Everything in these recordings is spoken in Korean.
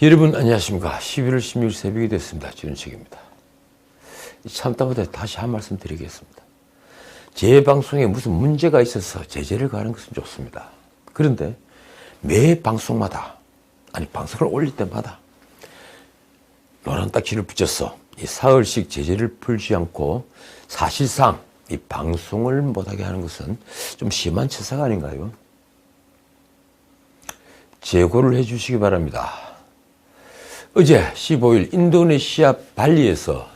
여러분 안녕하십니까. 11월 16일 새벽이 됐습니다. 주윤책입니다. 참다 못해 다시 한 말씀 드리겠습니다. 제 방송에 무슨 문제가 있어서 제재를 가는 것은 좋습니다. 그런데 매 방송마다, 아니 방송을 올릴 때마다 노란 딱지를 붙여서 이 사흘씩 제재를 풀지 않고 사실상 이 방송을 못하게 하는 것은 좀 심한 처사가 아닌가요? 제고를 해주시기 바랍니다. 어제 15일 인도네시아 발리에서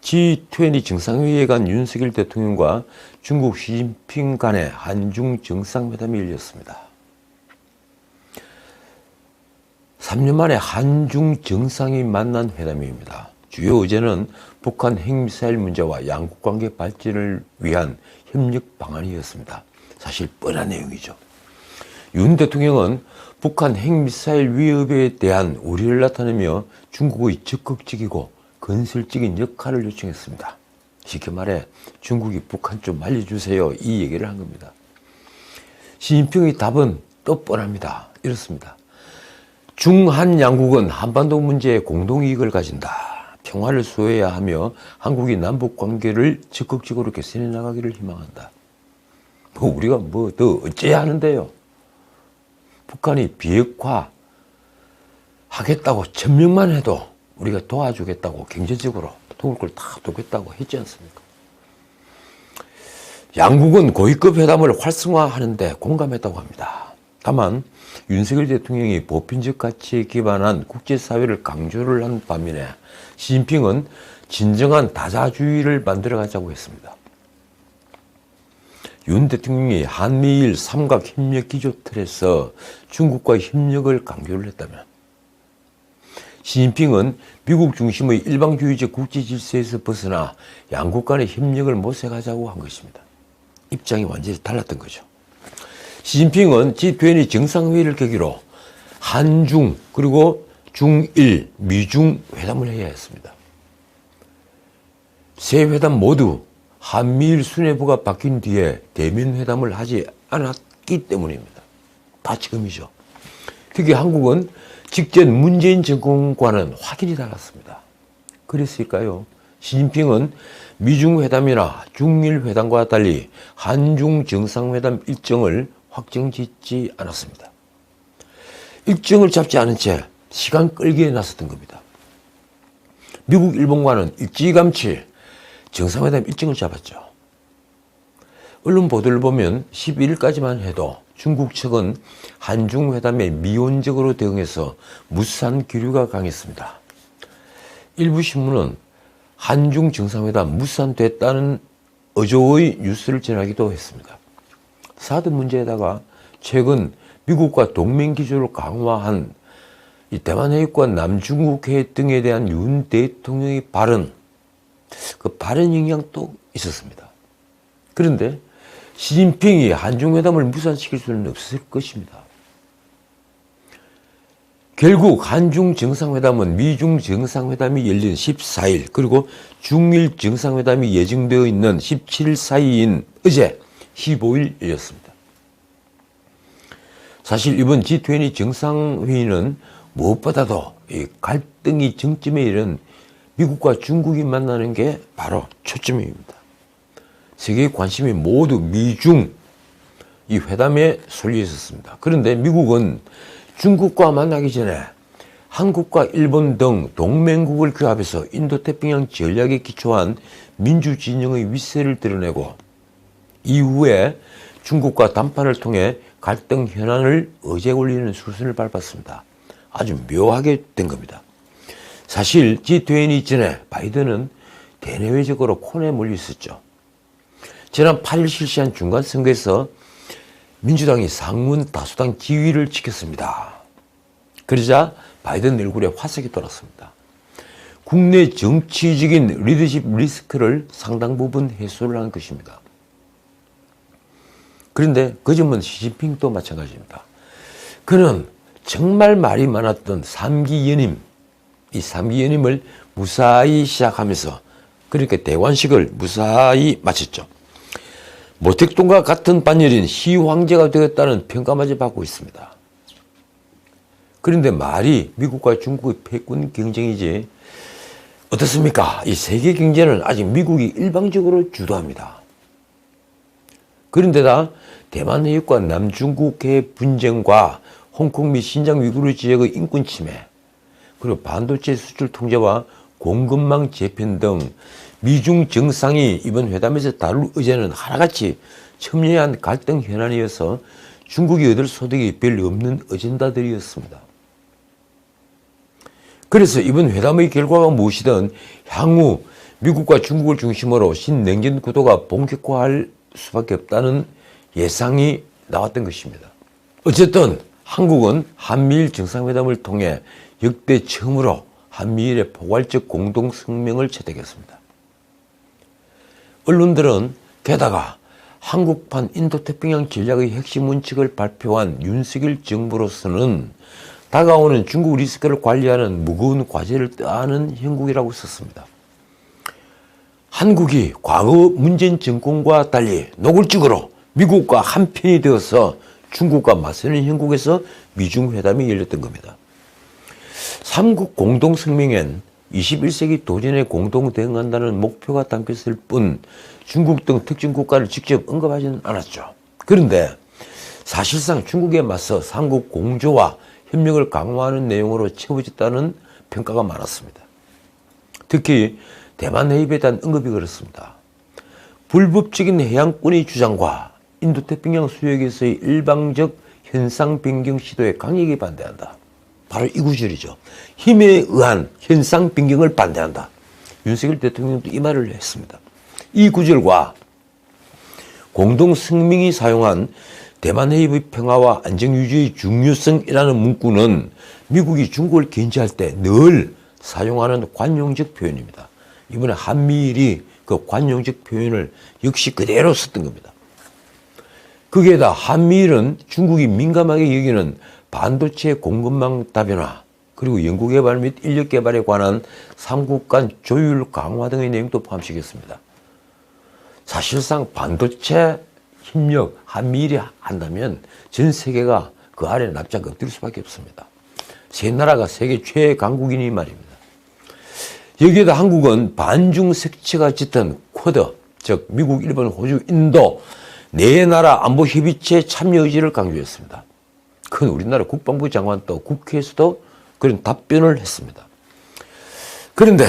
G20 정상회의에 간 윤석열 대통령과 중국 시진핑 간의 한중 정상회담이 열렸습니다. 3년 만에 한중 정상이 만난 회담입니다. 주요 의제는 북한 핵미사일 문제와 양국 관계 발전을 위한 협력 방안이었습니다. 사실 뻔한 내용이죠. 윤 대통령은 북한 핵미사일 위협에 대한 우려를 나타내며 중국의 적극적이고 건설적인 역할을 요청했습니다. 쉽게 말해 중국이 북한 좀 알려주세요, 이 얘기를 한 겁니다. 시진핑의 답은 또 뻔합니다. 이렇습니다. 중한 양국은 한반도 문제에 공동이익을 가진다. 평화를 수호해야 하며 한국이 남북 관계를 적극적으로 개선해 나가기를 희망한다. 우리가 뭐 더 어째야 하는데요. 북한이 비핵화 하겠다고 천명만 해도 우리가 도와주겠다고, 경제적으로 도울 걸 다 도겠다고 했지 않습니까? 양국은 고위급 회담을 활성화하는데 공감했다고 합니다. 다만 윤석열 대통령이 보편적 가치에 기반한 국제사회를 강조를 한 반면에 시진핑은 진정한 다자주의를 만들어가자고 했습니다. 윤 대통령이 한미일 삼각협력기조틀에서 중국과 협력을 강조를 했다면 시진핑은 미국 중심의 일방주의적 국제질서에서 벗어나 양국 간의 협력을 모색하자고 한 것입니다. 입장이 완전히 달랐던 거죠. 시진핑은 G20 정상회의를 계기로 한중 그리고 중일, 미중 회담을 해야 했습니다. 세 회담 모두 한미일 수뇌부가 바뀐 뒤에 대면 회담을 하지 않았기 때문입니다. 다 지금이죠. 특히 한국은 직전 문재인 정권과는 확연히 달랐습니다. 그랬을까요? 시진핑은 미중 회담이나 중일 회담과 달리 한중 정상회담 일정을 확정짓지 않았습니다. 일정을 잡지 않은 채 시간 끌기에 나섰던 겁니다. 미국, 일본과는 일찌감치 정상회담 일정을 잡았죠. 언론 보도를 보면 11일까지만 해도 중국 측은 한중 회담에 미온적으로 대응해서 무산 기류가 강했습니다. 일부 신문은 한중 정상회담 무산됐다는 어조의 뉴스를 전하기도 했습니다. 사드 문제에다가 최근 미국과 동맹 기조를 강화한 이 대만해협과 남중국 해협 등에 대한 윤 대통령의 발언, 그 발언 영향도 있었습니다. 그런데 시진핑이 한중회담을 무산시킬 수는 없을 것입니다. 결국 한중 정상회담은 미중 정상회담이 열린 14일 그리고 중일 정상회담이 예정되어 있는 17일 사이인 어제 15일 열렸습니다. 사실 이번 G20 정상회의는 무엇보다도 이 갈등이 정점에 이른 미국과 중국이 만나는 게 바로 초점입니다. 세계의 관심이 모두 미중 이 회담에 쏠려 있었습니다. 그런데 미국은 중국과 만나기 전에 한국과 일본 등 동맹국을 규합해서 인도태평양 전략에 기초한 민주진영의 위세를 드러내고 이후에 중국과 담판을 통해 갈등 현안을 의제 올리는 수순을 밟았습니다. 아주 묘하게 된 겁니다. 사실 G20 전에 바이든은 대내외적으로 콘에 몰려 있었죠. 지난 8일 실시한 중간선거에서 민주당이 상원 다수당 지위를 지켰습니다. 그러자 바이든 얼굴에 화색이 돌았습니다. 국내 정치적인 리더십 리스크를 상당 부분 해소를 한 것입니다. 그런데 그 점은 시진핑도 마찬가지입니다. 그는 정말 말이 많았던 3기 연임, 이 3기 연임을 무사히 시작하면서 그러니까 대관식을 무사히 마쳤죠. 모택동과 같은 반열인 시황제가 되었다는 평가마저 받고 있습니다. 그런데 말이 미국과 중국의 패권 경쟁이지 어떻습니까? 이 세계 경제는 아직 미국이 일방적으로 주도합니다. 그런데다 대만 해협과 남중국해 분쟁과 홍콩 및 신장 위구르 지역의 인권 침해, 그리고 반도체 수출 통제와 공급망 재편 등 미중 정상이 이번 회담에서 다룰 의제는 하나같이 첨예한 갈등 현안이어서 중국이 얻을 소득이 별로 없는 어젠다들이었습니다. 그래서 이번 회담의 결과가 무엇이든 향후 미국과 중국을 중심으로 신냉전 구도가 본격화할 수밖에 없다는 예상이 나왔던 것입니다. 어쨌든 한국은 한미일 정상회담을 통해 역대 처음으로 한미일의 포괄적 공동성명을 채택했습니다. 언론들은 게다가 한국판 인도태평양 전략의 핵심 원칙을 발표한 윤석열 정부로서는 다가오는 중국 리스크를 관리하는 무거운 과제를 떠안은 형국이라고 썼습니다. 한국이 과거 문재인 정권과 달리 노골적으로 미국과 한편이 되어서 중국과 맞서는 형국에서 미중 회담이 열렸던 겁니다. 삼국 공동성명엔 21세기 도전에 공동 대응한다는 목표가 담겼을 뿐 중국 등 특정 국가를 직접 언급하지는 않았죠. 그런데 사실상 중국에 맞서 삼국 공조와 협력을 강화하는 내용으로 채워졌다는 평가가 많았습니다. 특히 대만 해협에 대한 언급이 그렇습니다. 불법적인 해양권의 주장과 인도태평양 수역에서의 일방적 현상 변경 시도에 강력히 반대한다. 바로 이 구절이죠. 힘에 의한 현상 변경을 반대한다. 윤석열 대통령도 이 말을 했습니다. 이 구절과 공동성명이 사용한 대만 해협의 평화와 안정 유지의 중요성이라는 문구는 미국이 중국을 견제할 때 늘 사용하는 관용적 표현입니다. 이번에 한미일이 그 관용적 표현을 역시 그대로 썼던 겁니다. 거기에다 한미일은 중국이 민감하게 여기는 반도체 공급망 다변화, 그리고 연구개발 및 인력개발에 관한 삼국 간 조율 강화 등의 내용도 포함시켰습니다. 사실상 반도체 협력 한미일이 한다면 전 세계가 그 아래 납작 엎드릴 수밖에 없습니다. 세 나라가 세계 최애 강국이니 말입니다. 여기에다 한국은 반중 색채가 짙은 쿼드, 즉 미국, 일본, 호주, 인도 네 나라 안보 협의체 참여 의지를 강조했습니다. 그건 우리나라 국방부 장관도 국회에서도 그런 답변을 했습니다. 그런데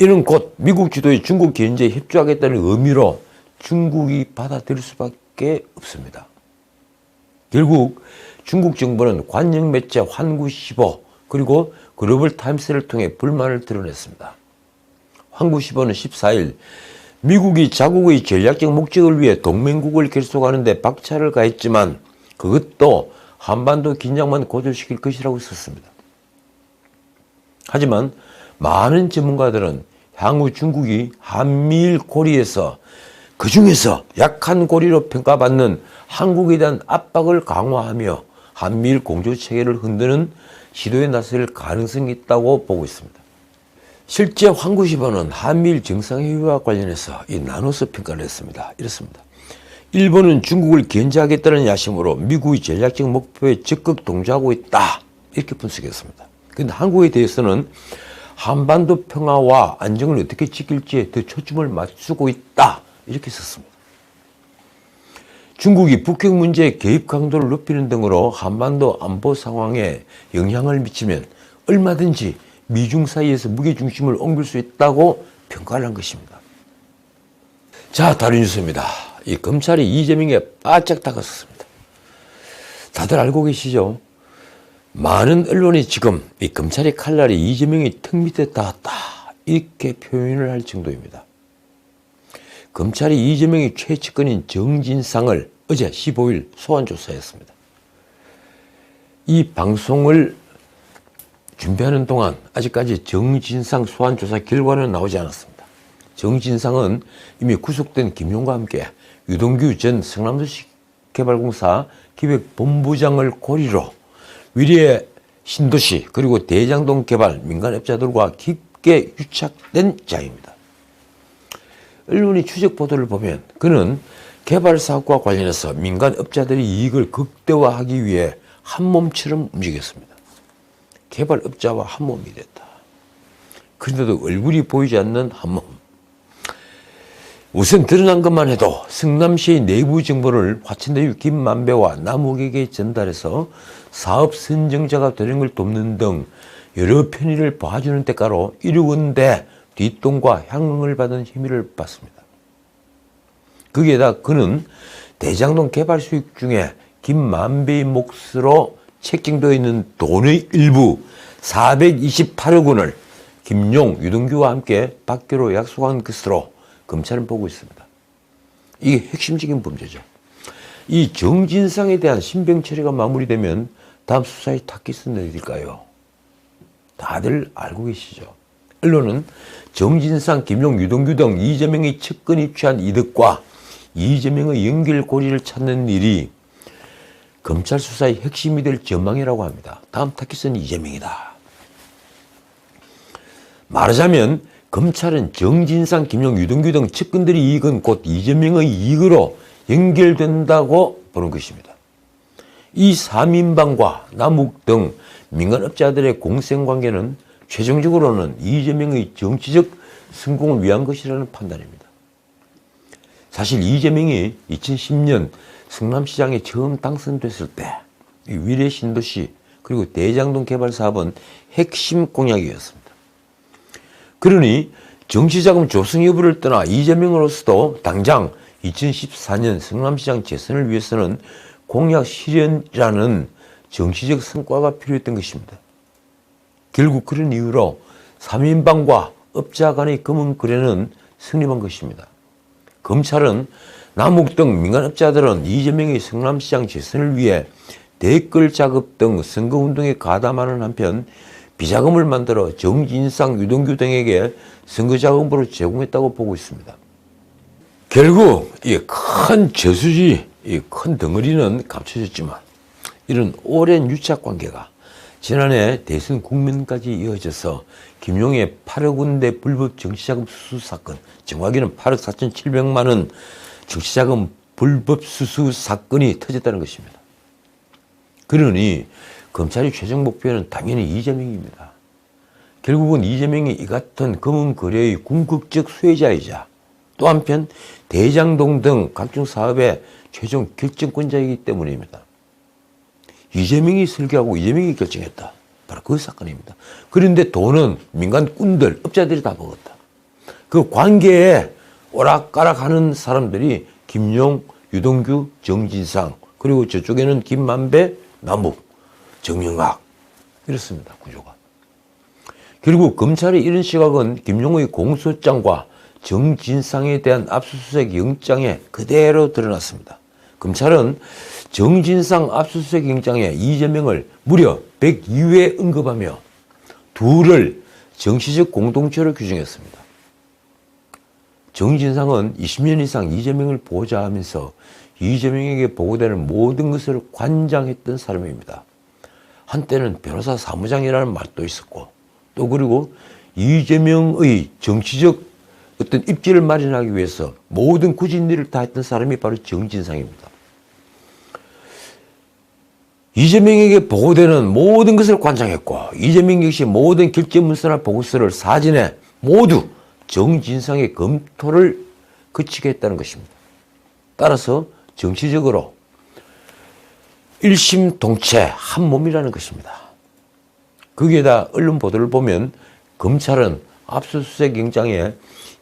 이는 곧 미국 주도의 중국 견제에 협조하겠다는 의미로 중국이 받아들일 수밖에 없습니다. 결국 중국 정부는 관영 매체 환구15 그리고 글로벌 타임스를 통해 불만을 드러냈습니다. 환구15는 14일 미국이 자국의 전략적 목적을 위해 동맹국을 결속하는 데 박차를 가했지만 그것도 한반도 긴장만 고조시킬 것이라고 썼습니다. 하지만 많은 전문가들은 향후 중국이 한미일 고리에서 그 중에서 약한 고리로 평가받는 한국에 대한 압박을 강화하며 한미일 공조체계를 흔드는 시도에 나설 가능성이 있다고 보고 있습니다. 실제 환구15는 한미일 정상회의와 관련해서 나눠서 평가를 했습니다. 이렇습니다. 일본은 중국을 견제하겠다는 야심으로 미국의 전략적 목표에 적극 동조하고 있다. 이렇게 분석했습니다. 그런데 한국에 대해서는 한반도 평화와 안정을 어떻게 지킬지에 더 초점을 맞추고 있다. 이렇게 썼습니다. 중국이 북핵 문제의 개입 강도를 높이는 등으로 한반도 안보 상황에 영향을 미치면 얼마든지 미중 사이에서 무게중심을 옮길 수 있다고 평가를 한 것입니다. 자, 다른 뉴스입니다. 이 검찰이 이재명에 바짝 다가섰습니다. 다들 알고 계시죠? 많은 언론이 지금 이 검찰의 칼날이 이재명의 턱 밑에 닿았다. 이렇게 표현을 할 정도입니다. 검찰이 이재명의 최측근인 정진상을 어제 15일 소환조사했습니다. 이 방송을 준비하는 동안 아직까지 정진상 소환조사 결과는 나오지 않았습니다. 정진상은 이미 구속된 김용과 함께 유동규 전 성남도시개발공사 기획본부장을 고리로 위례 신도시 그리고 대장동 개발 민간업자들과 깊게 유착된 자입니다. 언론이 추적 보도를 보면 그는 개발 사업과 관련해서 민간업자들의 이익을 극대화하기 위해 한몸처럼 움직였습니다. 개발업자와 한몸이 됐다. 그런데도 얼굴이 보이지 않는 한몸. 우선 드러난 것만 해도 성남시의 내부 정보를 화천대유 김만배와 남욱에게 전달해서 사업 선정자가 되는 걸 돕는 등 여러 편의를 봐주는 대가로 1억 원대 뒷돈과 향응을 받은 혐의를 받습니다. 거기에다 그는 대장동 개발 수익 중에 김만배의 몫으로 책정되어 있는 돈의 일부 428억 원을 김용, 유동규와 함께 받기로 약속한 것으로 검찰은 보고 있습니다. 이게 핵심적인 범죄죠. 이 정진상에 대한 신병 처리가 마무리되면 다음 수사의 타깃은 어디일까요? 다들 알고 계시죠. 언론은 정진상, 김용, 유동규 등 이재명의 측근이 취한 이득과 이재명의 연결고리를 찾는 일이 검찰 수사의 핵심이 될 전망이라고 합니다. 다음 타깃은 이재명이다. 말하자면 검찰은 정진상, 김용, 유동규 등 측근들의 이익은 곧 이재명의 이익으로 연결된다고 보는 것입니다. 이 3인방과 남욱 등 민간업자들의 공생관계는 최종적으로는 이재명의 정치적 성공을 위한 것이라는 판단입니다. 사실 이재명이 2010년 성남시장에 처음 당선됐을 때 위례 신도시 그리고 대장동 개발 사업은 핵심 공약이었습니다. 그러니 정치자금 조성 여부를 떠나 이재명으로서도 당장 2014년 성남시장 재선을 위해서는 공약 실현이라는 정치적 성과가 필요했던 것입니다. 결국 그런 이유로 3인방과 업자 간의 검은 거래는 성립한 것입니다. 검찰은 남욱 등 민간업자들은 이재명의 성남시장 재선을 위해 댓글 작업 등 선거운동에 가담하는 한편 비자금을 만들어 정진상, 유동규 등에게 선거자금으로 제공했다고 보고 있습니다. 결국 이 큰 저수지, 이 큰 덩어리는 감춰졌지만 이런 오랜 유착관계가 지난해 대선 국면까지 이어져서 김용의 8억 원대 불법 정치자금 수수 사건, 정확히는 8억 4,700만 원 정치자금 불법 수수 사건이 터졌다는 것입니다. 그러니 검찰의 최종 목표는 당연히 이재명입니다. 결국은 이재명이 이 같은 검은 거래의 궁극적 수혜자이자 또 한편 대장동 등 각종 사업의 최종 결정권자이기 때문입니다. 이재명이 설계하고 이재명이 결정했다. 바로 그 사건입니다. 그런데 돈은 민간꾼들, 업자들이 다 먹었다. 그 관계에 오락가락하는 사람들이 김용, 유동규, 정진상 그리고 저쪽에는 김만배, 남욱, 정영학 이렇습니다. 구조가. 결국 검찰의 이런 시각은 김용의 공소장과 정진상에 대한 압수수색 영장에 그대로 드러났습니다. 검찰은 정진상 압수수색 영장에 이재명을 무려 102회 언급하며 둘을 정치적 공동체로 규정했습니다. 정진상은 20년 이상 이재명을 보좌하면서 이재명에게 보고되는 모든 것을 관장했던 사람입니다. 한때는 변호사 사무장이라는 말도 있었고 또 그리고 이재명의 정치적 어떤 입지를 마련하기 위해서 모든 굳은 일을 다 했던 사람이 바로 정진상입니다. 이재명에게 보고되는 모든 것을 관장했고 이재명 역시 모든 결재문서나 보고서를 사진에 모두 정진상의 검토를 거치게 했다는 것입니다. 따라서 정치적으로 일심동체 한 몸이라는 것입니다. 거기에다 언론 보도를 보면 검찰은 압수수색 영장에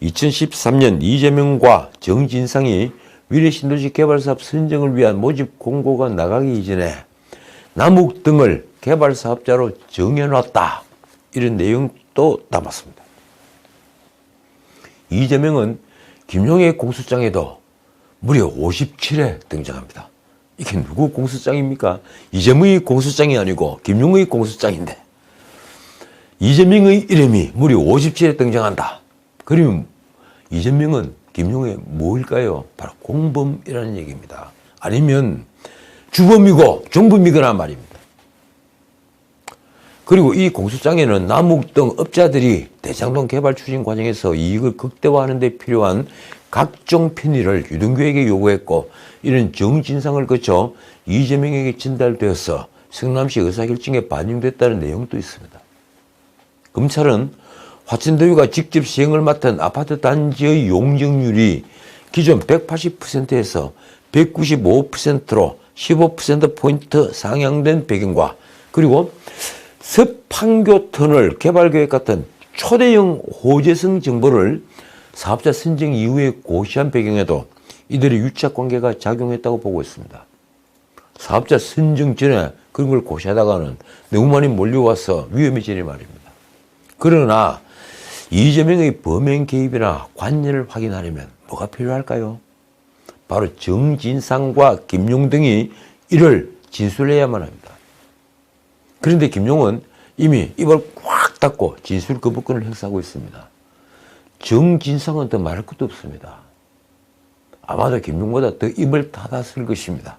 2013년 이재명과 정진상이 위례신도시 개발사업 선정을 위한 모집 공고가 나가기 이전에 남욱 등을 개발사업자로 정해놨다. 이런 내용도 담았습니다. 이재명은 김용의 공소장에도 무려 57회 등장합니다. 이게 누구 공소장입니까? 이재명의 공소장이 아니고 김용의 공소장인데 이재명의 이름이 무려 57회 등장한다. 그러면 이재명은 김용의 뭐일까요? 바로 공범이라는 얘기입니다. 아니면 주범이고 종범이거나 말입니다. 그리고 이 공소장에는 남욱 등 업자들이 대장동 개발 추진 과정에서 이익을 극대화하는 데 필요한 각종 편의를 유동규에게 요구했고 이런 정진상을 거쳐 이재명에게 전달되어서 성남시 의사결정에 반영됐다는 내용도 있습니다. 검찰은 화천대유가 직접 시행을 맡은 아파트 단지의 용적률이 기존 180%에서 195%로 15%포인트 상향된 배경과 그리고 서판교 터널 개발 계획 같은 초대형 호재성 정보를 사업자 선정 이후에 고시한 배경에도 이들의 유착관계가 작용했다고 보고 있습니다. 사업자 선정 전에 그런 걸 고시하다가는 너무 많이 몰려와서 위험해지니 말입니다. 그러나 이재명의 범행 개입이나 관여를 확인하려면 뭐가 필요할까요? 바로 정진상과 김용 등이 이를 진술해야만 합니다. 그런데 김용은 이미 입을 꽉 닫고 진술 거부권을 행사하고 있습니다. 정진상은 더 말할 것도 없습니다. 아마도 김용보다 더 입을 닫았을 것입니다.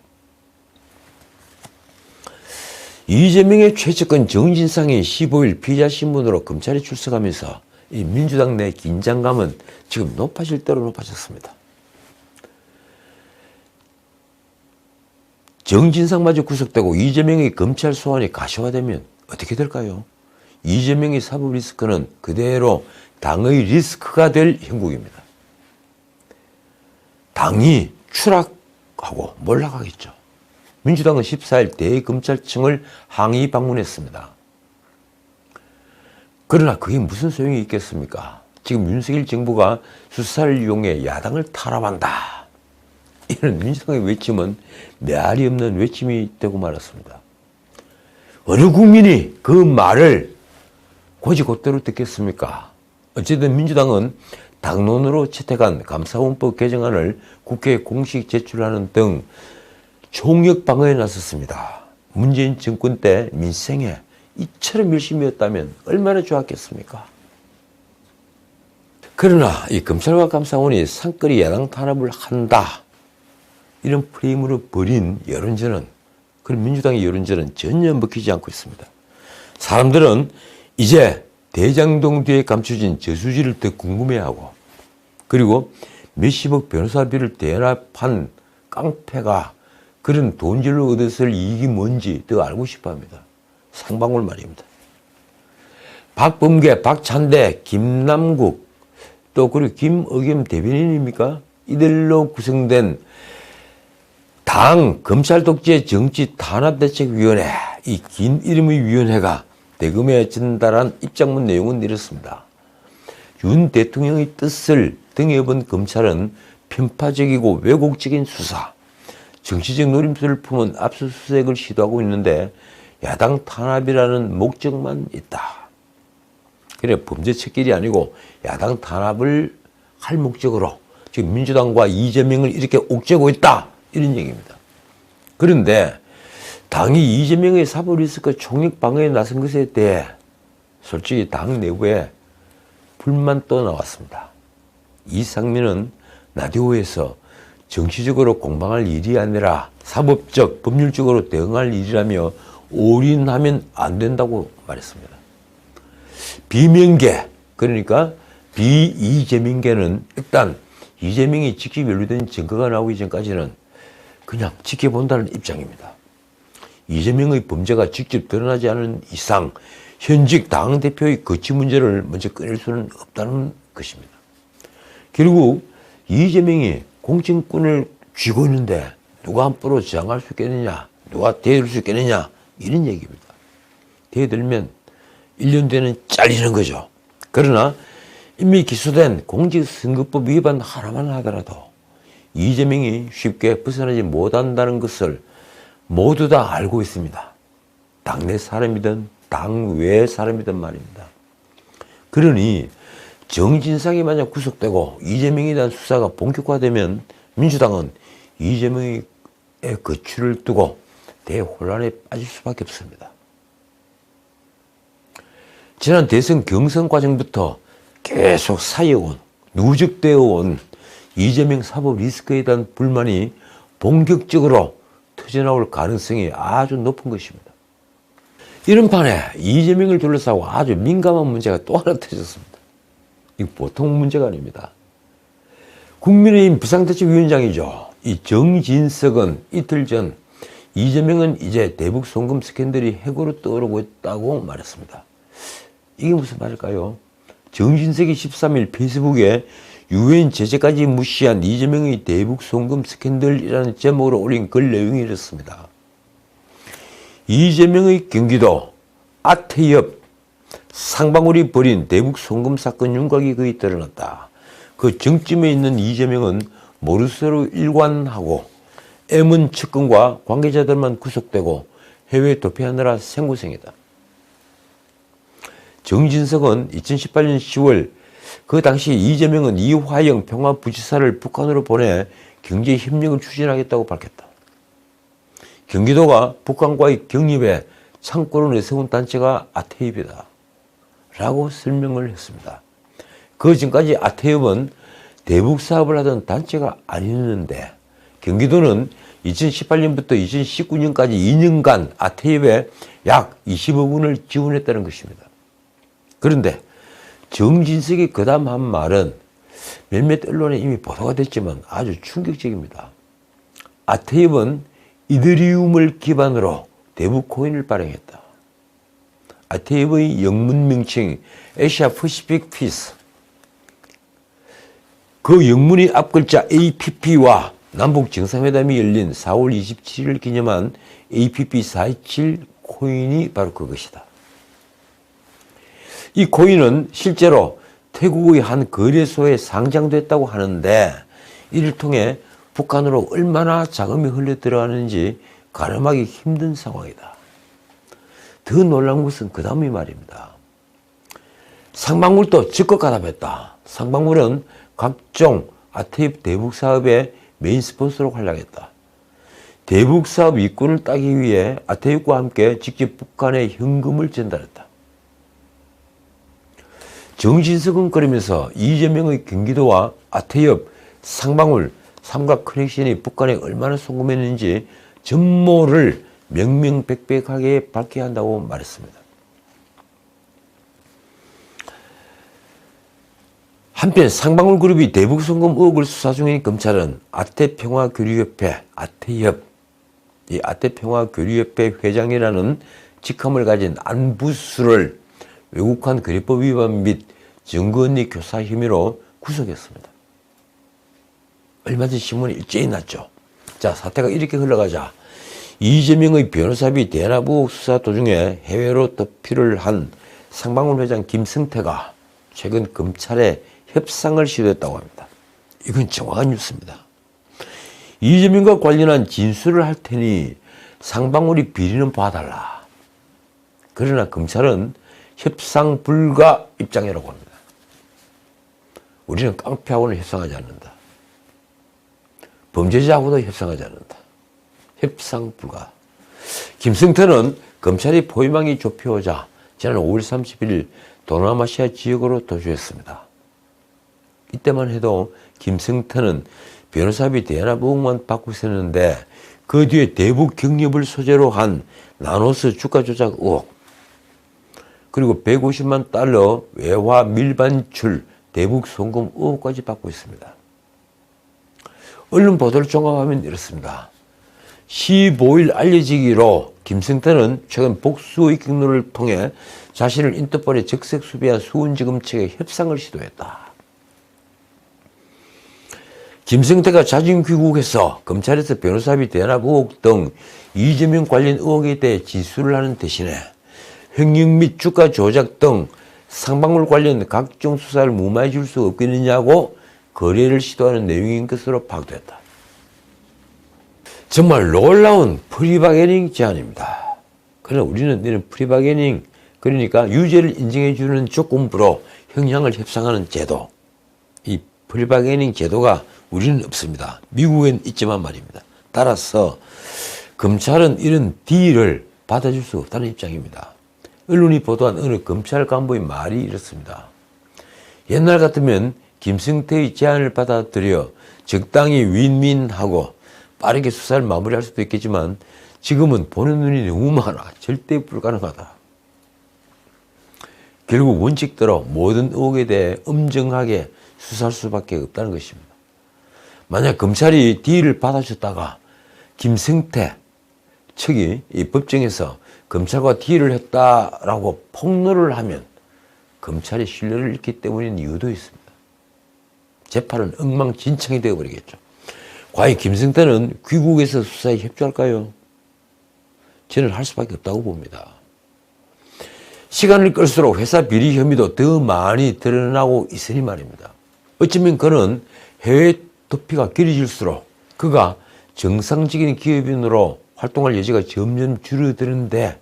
이재명의 최측근 정진상이 15일 피의자신문으로 검찰에 출석하면서 이 민주당 내 긴장감은 지금 높아질 대로 높아졌습니다. 정진상마저 구속되고 이재명의 검찰 소환이 가시화되면 어떻게 될까요? 이재명의 사법 리스크는 그대로 당의 리스크가 될 형국입니다. 당이 추락하고 몰락하겠죠. 민주당은 14일 대검찰청을 항의 방문했습니다. 그러나 그게 무슨 소용이 있겠습니까? 지금 윤석열 정부가 수사를 이용해 야당을 탄압한다. 이런 민주당의 외침은 메아리 없는 외침이 되고 말았습니다. 어느 국민이 그 말을 곧이곧대로 듣겠습니까? 어쨌든 민주당은 당론으로 채택한 감사원법 개정안을 국회에 공식 제출하는 등 총력 방어에 나섰습니다. 문재인 정권 때 민생에 이처럼 열심히였다면 얼마나 좋았겠습니까? 그러나 이 검찰과 감사원이 상거리 야당 탄압을 한다. 이런 프레임으로 벌인 여론전은, 그런 민주당의 여론전은 전혀 먹히지 않고 있습니다. 사람들은 이제 대장동 뒤에 감춰진 저수지를 더 궁금해하고, 그리고 몇십억 변호사비를 대납한 깡패가 그런 돈질로 얻었을 이익이 뭔지 더 알고 싶어 합니다. 상방울 말입니다. 박범계, 박찬대, 김남국, 또 그리고 김의겸 대변인입니까? 이들로 구성된 당 검찰 독재 정치 탄압대책위원회, 이 긴 이름의 위원회가 대검에 전달한 입장문 내용은 이렇습니다. 윤 대통령의 뜻을 등에 업은 검찰은 편파적이고 왜곡적인 수사, 정치적 노림수를 품은 압수수색을 시도하고 있는데 야당 탄압이라는 목적만 있다. 그래, 범죄 척결이 아니고 야당 탄압을 할 목적으로 지금 민주당과 이재명을 이렇게 옥죄고 있다. 이런 얘기입니다. 그런데 당이 이재명의 사법 리스크 총력 방어에 나선 것에 대해 솔직히 당 내부에 불만도 나왔습니다. 이상민은 라디오에서 정치적으로 공방할 일이 아니라 사법적, 법률적으로 대응할 일이라며 올인하면 안 된다고 말했습니다. 비명계, 그러니까 비이재명계는 일단 이재명이 직접 연루된 증거가 나오기 전까지는 그냥 지켜본다는 입장입니다. 이재명의 범죄가 직접 드러나지 않은 이상 현직 당대표의 거취 문제를 먼저 꺼낼 수는 없다는 것입니다. 결국 이재명이 공천권을 쥐고 있는데 누가 함부로 저항할 수 있겠느냐, 누가 대들 수 있겠느냐, 이런 얘기입니다. 대들면 1년 뒤에는 잘리는 거죠. 그러나 이미 기소된 공직선거법 위반 하나만 하더라도 이재명이 쉽게 벗어나지 못한다는 것을 모두 다 알고 있습니다. 당내 사람이든 당외 사람이든 말입니다. 그러니 정진상이 만약 구속되고 이재명에 대한 수사가 본격화되면 민주당은 이재명의 거취를 두고 대혼란에 빠질 수밖에 없습니다. 지난 대선 경선 과정부터 계속 쌓여온, 누적되어 온 이재명 사법 리스크에 대한 불만이 본격적으로 터져나올 가능성이 아주 높은 것입니다. 이런 판에 이재명을 둘러싸고 아주 민감한 문제가 또 하나 터졌습니다. 이거 보통 문제가 아닙니다. 국민의힘 비상대책위원장이죠. 이 정진석은 이틀 전 이재명은 이제 대북 송금 스캔들이 해고로 떠오르고 있다고 말했습니다. 이게 무슨 말일까요? 정진석이 13일 페이스북에 유엔 제재까지 무시한 이재명의 대북 송금 스캔들이라는 제목으로 올린 글 내용이 이렇습니다. 이재명의 경기도 아태협 상방울이 벌인 대북 송금 사건 윤곽이 거의 드러났다. 그 정점에 있는 이재명은 모르쇠로 일관하고 M은 측근과 관계자들만 구속되고 해외 도피하느라 생고생이다. 정진석은 2018년 10월 그 당시 이재명은 이화영 평화부지사를 북한으로 보내 경제협력을 추진하겠다고 밝혔다. 경기도가 북한과의 경협에 창구를 내세운 단체가 아태협이다 라고 설명을 했습니다. 그 전까지 아태협은 대북 사업을 하던 단체가 아니었는데 경기도는 2018년부터 2019년까지 2년간 아태협에 약 20억 원을 지원했다는 것입니다. 그런데 정진석이 그 다음 한 말은 몇몇 언론에 이미 보도가 됐지만 아주 충격적입니다. 아태협은 이더리움을 기반으로 대북 코인을 발행했다. 아태협의 영문 명칭 아시아 퍼시픽 피스. 그 영문의 앞글자 APP와 남북 정상회담이 열린 4월 27일 기념한 APP 427 코인이 바로 그것이다. 이 코인은 실제로 태국의 한 거래소에 상장됐다고 하는데 이를 통해 북한으로 얼마나 자금이 흘러 들어가는지 가늠하기 힘든 상황이다. 더 놀라운 것은 그 다음이 말입니다. 상방울도 적극 가담했다. 상방울은 각종 아태협 대북 사업의 메인 스폰서로 활약했다. 대북 사업 이권을 따기 위해 아태협과 함께 직접 북한에 현금을 전달했다. 정진석은 그러면서 이재명의 경기도와 아태협, 상방울, 삼각 커넥션이 북한에 얼마나 송금했는지 전모를 명명백백하게 밝혀야 한다고 말했습니다. 한편 상방울 그룹이 대북 송금 의혹을 수사 중인 검찰은 아태평화교류협회, 아태협, 이 아태평화교류협회 회장이라는 직함을 가진 안부수를 외국환 거래법 위반 및 증거언니 교사 혐의로 구속했습니다. 얼마 전 신문에 일제히 났죠. 자, 사태가 이렇게 흘러가자 이재명의 변호사비 대납 의혹 수사 도중에 해외로 도피를 한 상방울 회장 김성태가 최근 검찰에 협상을 시도했다고 합니다. 이건 정확한 뉴스입니다. 이재명과 관련한 진술을 할 테니 상방울이 비리는 봐달라. 그러나 검찰은 협상 불가 입장이라고 합니다. 우리는 깡패하고는 협상하지 않는다. 범죄자하고도 협상하지 않는다. 협상 불가. 김성태는 검찰이 포위망이 좁혀오자 지난 5월 30일 동남아시아 지역으로 도주했습니다. 이때만 해도 김성태는 변호사비 대납 의혹만 받고 있었는데 그 뒤에 대북 경협을 소재로 한 나노스 주가 조작 의혹, 그리고 150만 달러 외화 밀반출 대북 송금 의혹까지 받고 있습니다. 언론 보도를 종합하면 이렇습니다. 15일 알려지기로 김성태는 최근 복수의 경로를 통해 자신을 인터폴에 적색 수배한 수원지검 측에 협상을 시도했다. 김성태가 자진 귀국해서 검찰에서 변호사비 대납 의혹 등 이재명 관련 의혹에 대해 진술을 하는 대신에 횡령 및 주가 조작 등 상방울 관련 각종 수사를 무마해 줄 수 없겠느냐고 거래를 시도하는 내용인 것으로 파악됐다. 정말 놀라운 프리바게닝 제안입니다. 그러나 우리는 이런 프리바게닝, 그러니까 유죄를 인정해주는 조건부로 형량을 협상하는 제도, 이 프리바게닝 제도가 우리는 없습니다. 미국엔 있지만 말입니다. 따라서 검찰은 이런 딜을 받아줄 수 없다는 입장입니다. 언론이 보도한 어느 검찰 간부의 말이 이렇습니다. 옛날 같으면 김성태의 제안을 받아들여 적당히 윈윈하고 빠르게 수사를 마무리할 수도 있겠지만 지금은 보는 눈이 너무 많아 절대 불가능하다. 결국 원칙대로 모든 의혹에 대해 엄정하게 수사할 수밖에 없다는 것입니다. 만약 검찰이 딜을 받아줬다가 김성태, 측이 이 법정에서 검찰과 딜을 했다라고 폭로를 하면 검찰의 신뢰를 잃기 때문인 이유도 있습니다. 재판은 엉망진창이 되어버리겠죠. 과연 김성태는 귀국에서 수사에 협조할까요? 저는 할 수밖에 없다고 봅니다. 시간을 끌수록 회사 비리 혐의도 더 많이 드러나고 있으니 말입니다. 어쩌면 그는 해외 도피가 길어질수록 그가 정상적인 기업인으로 활동할 여지가 점점 줄어드는데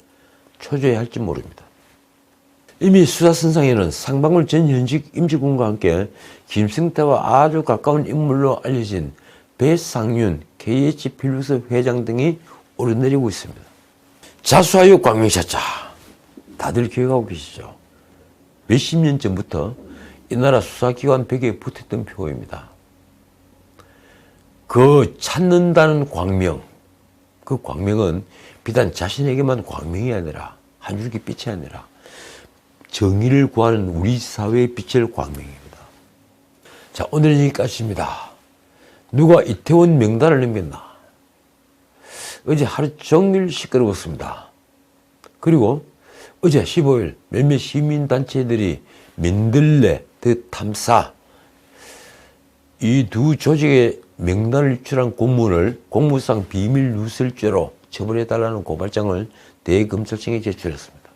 초조해 할지 모릅니다. 이미 수사선상에는 상방울 전 현직 임직원과 함께 김성태와 아주 가까운 인물로 알려진 배상윤 KH필루스 회장 등이 오르내리고 있습니다. 자수하여 광명샷자 다들 기억하고 계시죠? 몇십 년 전부터 이 나라 수사기관 벽에 붙었던 표입니다. 그 찾는다는 광명, 그 광명은 비단 자신에게만 광명이 아니라 한 줄기 빛이 아니라 정의를 구하는 우리 사회의 빛을 광명입니다. 자, 오늘은 여기까지입니다. 누가 이태원 명단을 넘겼나? 어제 하루 종일 시끄러웠습니다. 그리고 어제 15일 몇몇 시민단체들이 민들레 더 탐사 이 두 조직의 명단을 유출한 공문을 공무상 비밀 누설죄로 처벌해달라는 고발장을 대검찰청에 제출했습니다.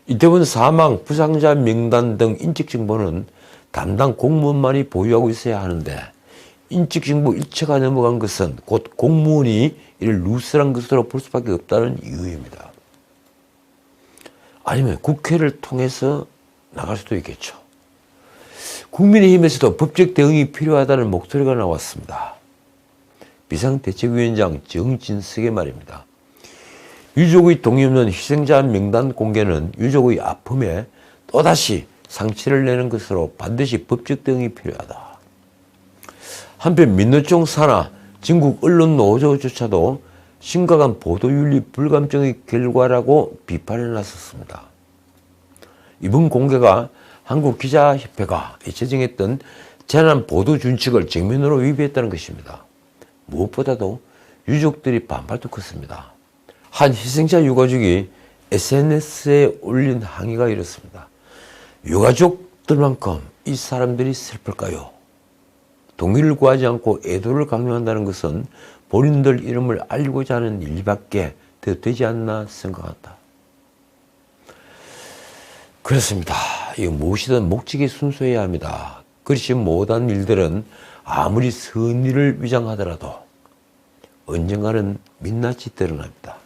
이태원 사망 부상자 명단 등 인적정보는 담당 공무원만이 보유하고 있어야 하는데 인적정보 일체가 넘어간 것은 곧 공무원이 이를 누설한 것으로 볼 수밖에 없다는 이유입니다. 아니면 국회를 통해서 나갈 수도 있겠죠. 국민의힘에서도 법적 대응이 필요하다는 목소리가 나왔습니다. 비상대책위원장 정진석의 말입니다. 유족의 동의 없는 희생자 명단 공개는 유족의 아픔에 또다시 상처를 내는 것으로 반드시 법적 대응이 필요하다. 한편 민노총 산하 전국 언론 노조조차도 심각한 보도윤리 불감증의 결과라고 비판에 나섰습니다. 이번 공개가 한국기자협회가 제정했던 재난 보도 준칙을 정면으로 위배했다는 것입니다. 무엇보다도 유족들이 반발도 컸습니다. 한 희생자 유가족이 SNS에 올린 항의가 이렇습니다. 유가족들만큼 이 사람들이 슬플까요? 동의를 구하지 않고 애도를 강요한다는 것은 본인들 이름을 알고자 하는 일밖에 더 되지 않나 생각한다. 그렇습니다. 이거 무엇이든 목적이 순수해야 합니다. 그렇지 못한 일들은 아무리 선의를 위장하더라도 언젠가는 민낯이 드러납니다.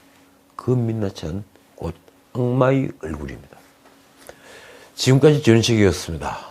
그 민낯은 곧 악마의 얼굴입니다. 지금까지 전은식이었습니다.